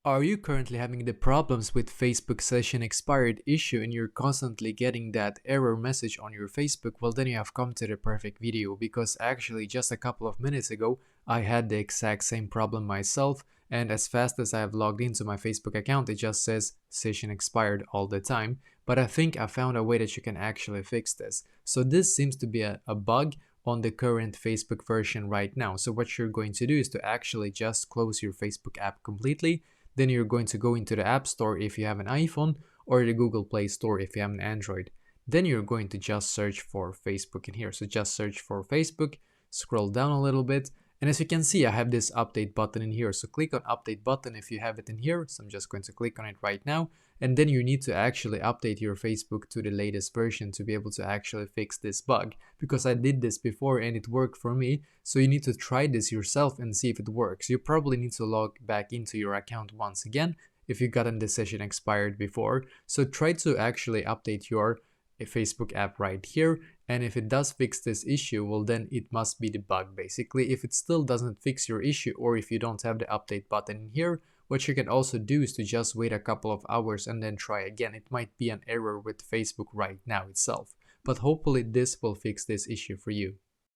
Are you currently having the problems with Facebook session expired issue and you're constantly getting that error message on your Facebook? Well, then you have come to the perfect video, because actually just a couple of minutes ago I had the exact same problem myself, and as fast as I have logged into my Facebook account it just says session expired all the time. But I think I found a way that you can actually fix this. So this seems to be a bug on the current Facebook version right now. So what you're going to do is to actually just close your Facebook app completely. Then you're going to go into the App Store if you have an iPhone, or the Google Play Store if you have an Android. Then you're going to just search for Facebook in here. So just search for Facebook, scroll down a little bit, and as you can see I have this update button in here. So click on update button if you have it in here. So I'm just going to click on it right now, and then you need to actually update your Facebook to the latest version to be able to actually fix this bug, because I did this before and it worked for me. So you need to try this yourself and see if it works. You probably need to log back into your account once again if you gotten the session expired before. So try to actually update your Facebook app right here, and if it does fix this issue, well then it must be the bug basically. If it still doesn't fix your issue, or if you don't have the update button in here, what you can also do is to just wait a couple of hours and then try again. It might be an error with Facebook right now itself, but hopefully this will fix this issue for you.